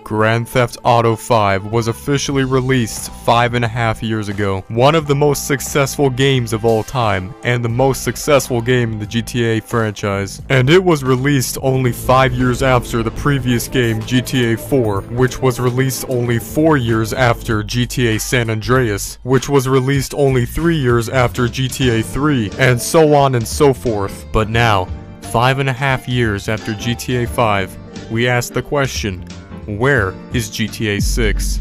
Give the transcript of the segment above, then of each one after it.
Grand Theft Auto 5 was officially released 5.5 years ago. One of the most successful games of all time, and the most successful game in the GTA franchise. And it was released only 5 years after the previous game GTA 4, which was released only 4 years after GTA San Andreas, which was released only 3 years after GTA 3, and so on and so forth. But now, 5.5 years after GTA 5, we ask the question, where is GTA 6?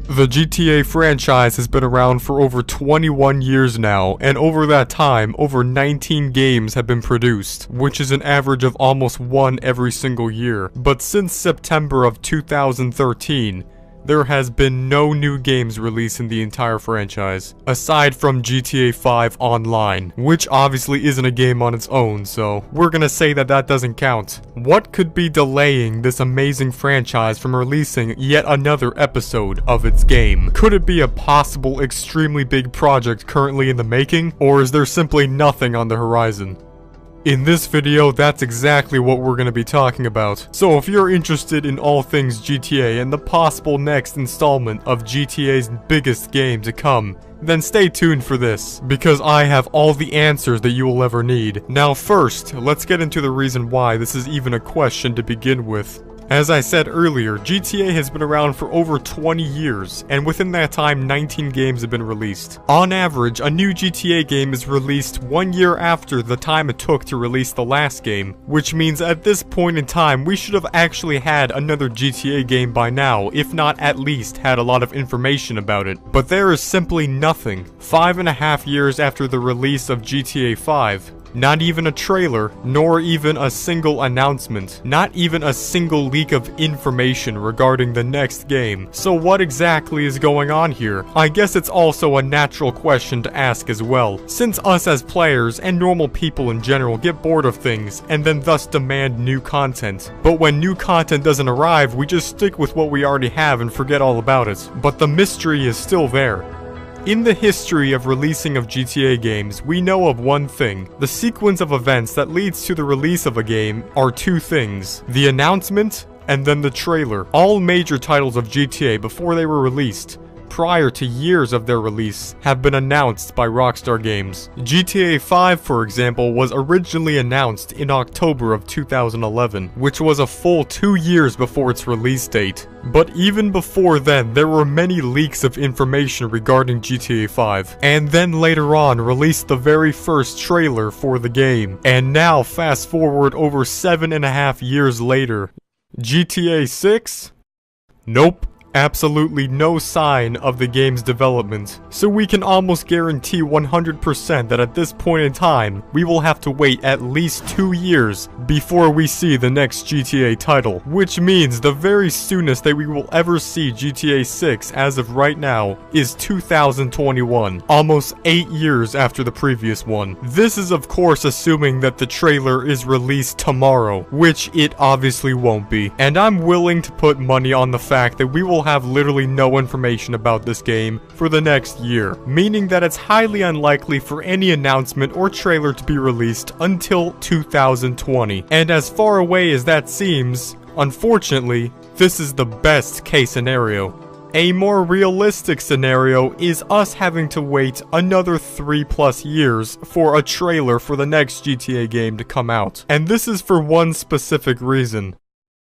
The GTA franchise has been around for over 21 years now, and over that time, over 19 games have been produced, which is an average of almost one every single year. But since September of 2013, there has been no new games released in the entire franchise, aside from GTA 5 Online, which obviously isn't a game on its own, so we're gonna say that that doesn't count. What could be delaying this amazing franchise from releasing yet another episode of its game? Could it be a possible extremely big project currently in the making, or is there simply nothing on the horizon? In this video, that's exactly what we're going to be talking about. So if you're interested in all things GTA and the possible next installment of GTA's biggest game to come, then stay tuned for this, because I have all the answers that you will ever need. Now first, let's get into the reason why this is even a question to begin with. As I said earlier, GTA has been around for over 20 years, and within that time 19 games have been released. On average, a new GTA game is released 1 year after the time it took to release the last game, which means at this point in time we should have actually had another GTA game by now, if not at least had a lot of information about it. But there is simply nothing. 5.5 years after the release of GTA 5, not even a trailer, nor even a single announcement, not even a single leak of information regarding the next game. So what exactly is going on here? I guess it's also a natural question to ask as well, since us as players and normal people in general get bored of things and then thus demand new content. But when new content doesn't arrive, we just stick with what we already have and forget all about it. But the mystery is still there. In the history of releasing of GTA games, we know of one thing. The sequence of events that leads to the release of a game are two things: the announcement and then the trailer. All major titles of GTA before they were released, prior to years of their release, have been announced by Rockstar Games. GTA 5, for example, was originally announced in October of 2011, which was a full 2 years before its release date. But even before then, there were many leaks of information regarding GTA 5, and then later on released the very first trailer for the game. And now, fast forward over 7.5 years later, GTA 6? Nope. Absolutely no sign of the game's development. So we can almost guarantee 100% that at this point in time, we will have to wait at least 2 years before we see the next GTA title. Which means the very soonest that we will ever see GTA 6 as of right now is 2021. Almost 8 years after the previous one. This is of course assuming that the trailer is released tomorrow, which it obviously won't be. And I'm willing to put money on the fact that we will have literally no information about this game for the next year, meaning that it's highly unlikely for any announcement or trailer to be released until 2020. And as far away as that seems, unfortunately, this is the best case scenario. A more realistic scenario is us having to wait another 3+ years for a trailer for the next GTA game to come out. And this is for one specific reason.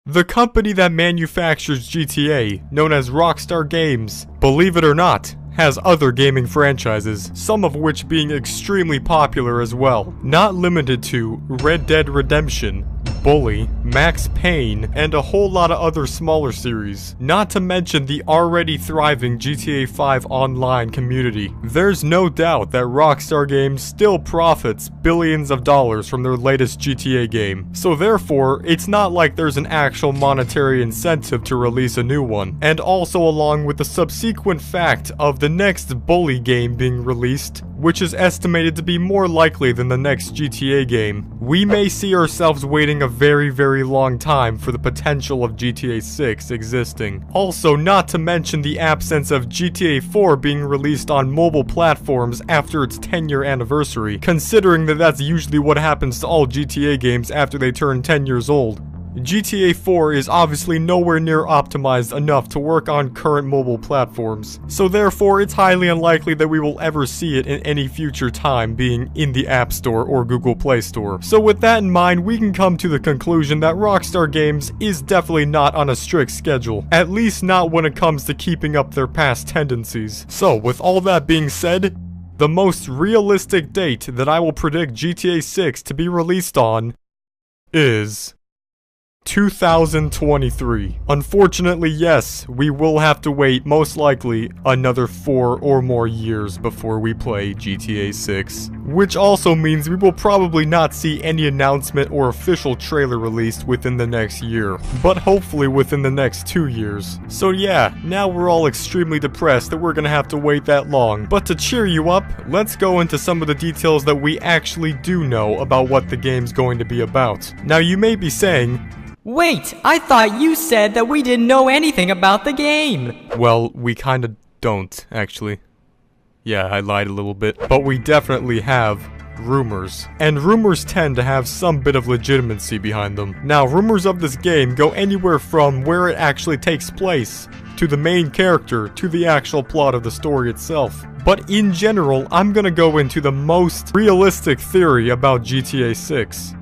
The company that manufactures GTA, known as Rockstar Games, believe it or not, has other gaming franchises, some of which being extremely popular as well. Not limited to Red Dead Redemption, Bully, Max Payne, and a whole lot of other smaller series. Not to mention the already thriving GTA 5 online community. There's no doubt that Rockstar Games still profits billions of dollars from their latest GTA game. So therefore, it's not like there's an actual monetary incentive to release a new one. And also along with the subsequent fact of the next Bully game being released, which is estimated to be more likely than the next GTA game, we may see ourselves waiting a very long time for the potential of GTA 6 existing. Also, not to mention the absence of GTA 4 being released on mobile platforms after its 10-year anniversary, considering that that's usually what happens to all GTA games after they turn 10 years old. GTA 4 is obviously nowhere near optimized enough to work on current mobile platforms, so therefore it's highly unlikely that we will ever see it in any future time being in the App Store or Google Play Store. So with that in mind, we can come to the conclusion that Rockstar Games is definitely not on a strict schedule, at least not when it comes to keeping up their past tendencies. So with all that being said, the most realistic date that I will predict GTA 6 to be released on is 2023. Unfortunately, yes, we will have to wait most likely another 4 or more years before we play GTA 6. Which also means we will probably not see any announcement or official trailer released within the next year, but hopefully within the next 2 years. So yeah, now we're all extremely depressed that we're gonna have to wait that long. But to cheer you up, let's go into some of the details that we actually do know about what the game's going to be about. Now you may be saying, wait, I thought you said that we didn't know anything about the game. well, we kinda don't, actually. Yeah, I lied a little bit. But we definitely have rumors. And rumors tend to have some bit of legitimacy behind them. Now, rumors of this game go anywhere from where it actually takes place, to the main character, to the actual plot of the story itself. But in general, I'm gonna go into the most realistic theory about GTA 6.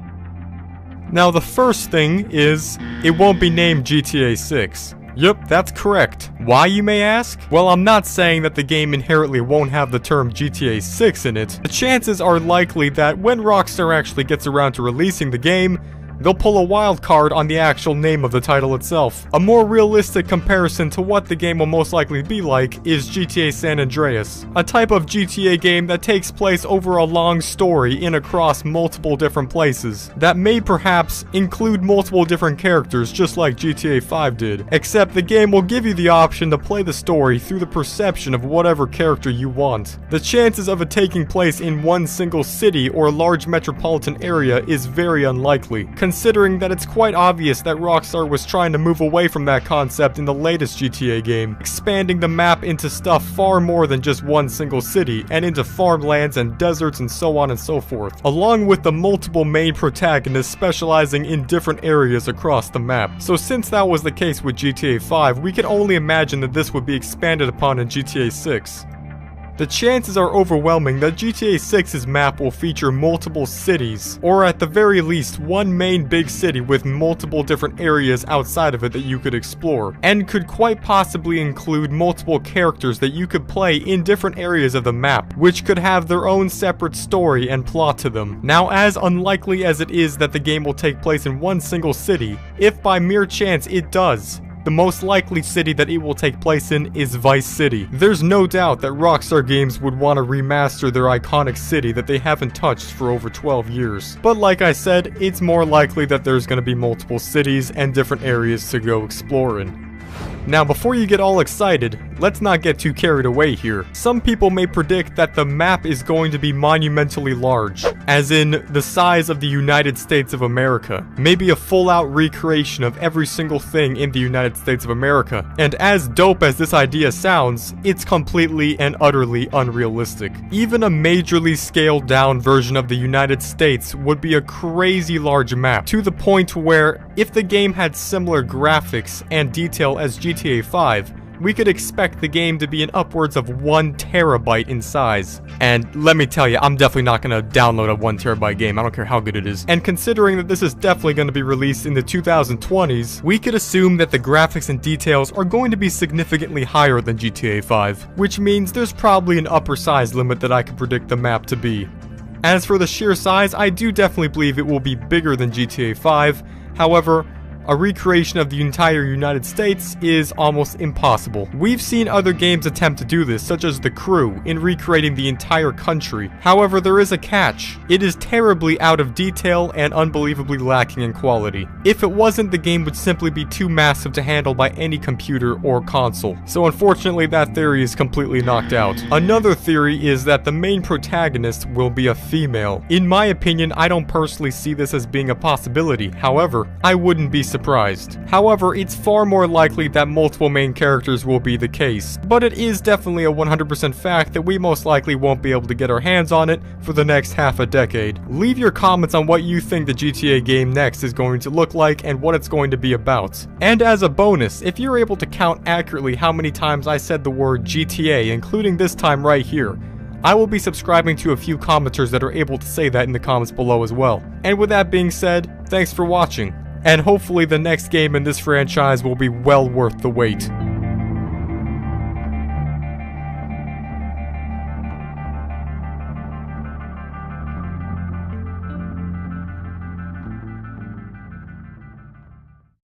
Now the first thing is, it won't be named GTA 6. Yep, that's correct. Why, you may ask? Well, I'm not saying that the game inherently won't have the term GTA 6 in it. The chances are likely that when Rockstar actually gets around to releasing the game, they'll pull a wild card on the actual name of the title itself. A more realistic comparison to what the game will most likely be like is GTA San Andreas, a type of GTA game that takes place over a long story in across multiple different places, that may perhaps include multiple different characters just like GTA 5 did, except the game will give you the option to play the story through the perception of whatever character you want. The chances of it taking place in one single city or large metropolitan area is very unlikely, considering that it's quite obvious that Rockstar was trying to move away from that concept in the latest GTA game, expanding the map into stuff far more than just one single city, and into farmlands and deserts and so on and so forth, along with the multiple main protagonists specializing in different areas across the map. So since that was the case with GTA 5, we can only imagine that this would be expanded upon in GTA 6. The chances are overwhelming that GTA 6's map will feature multiple cities, or at the very least one main big city with multiple different areas outside of it that you could explore, and could quite possibly include multiple characters that you could play in different areas of the map, which could have their own separate story and plot to them. Now, as unlikely as it is that the game will take place in one single city, if by mere chance it does, the most likely city that it will take place in is Vice City. There's no doubt that Rockstar Games would want to remaster their iconic city that they haven't touched for over 12 years. But like I said, it's more likely that there's going to be multiple cities and different areas to go exploring. Now, before you get all excited, let's not get too carried away here. Some people may predict that the map is going to be monumentally large, as in the size of the United States of America. Maybe a full-out recreation of every single thing in the United States of America. And as dope as this idea sounds, it's completely and utterly unrealistic. Even a majorly scaled down version of the United States would be a crazy large map, to the point where if the game had similar graphics and detail as GTA 5, we could expect the game to be in upwards of 1 terabyte in size. And let me tell you, I'm definitely not going to download a 1 terabyte game, I don't care how good it is. And considering that this is definitely going to be released in the 2020s, we could assume that the graphics and details are going to be significantly higher than GTA 5, which means there's probably an upper size limit that I could predict the map to be. As for the sheer size, I do definitely believe it will be bigger than GTA 5, however, a recreation of the entire United States is almost impossible. We've seen other games attempt to do this, such as The Crew, in recreating the entire country. However, there is a catch. It is terribly out of detail and unbelievably lacking in quality. If it wasn't, the game would simply be too massive to handle by any computer or console. So unfortunately, that theory is completely knocked out. Another theory is that the main protagonist will be a female. In my opinion, I don't personally see this as being a possibility. However, I wouldn't be surprised. However, it's far more likely that multiple main characters will be the case, but it is definitely a 100% fact that we most likely won't be able to get our hands on it for the next half a decade. Leave your comments on what you think the GTA game next is going to look like and what it's going to be about. And as a bonus, if you're able to count accurately how many times I said the word GTA, including this time right here, I will be subscribing to a few commenters that are able to say that in the comments below as well. And with that being said, thanks for watching, and hopefully the next game in this franchise will be well worth the wait.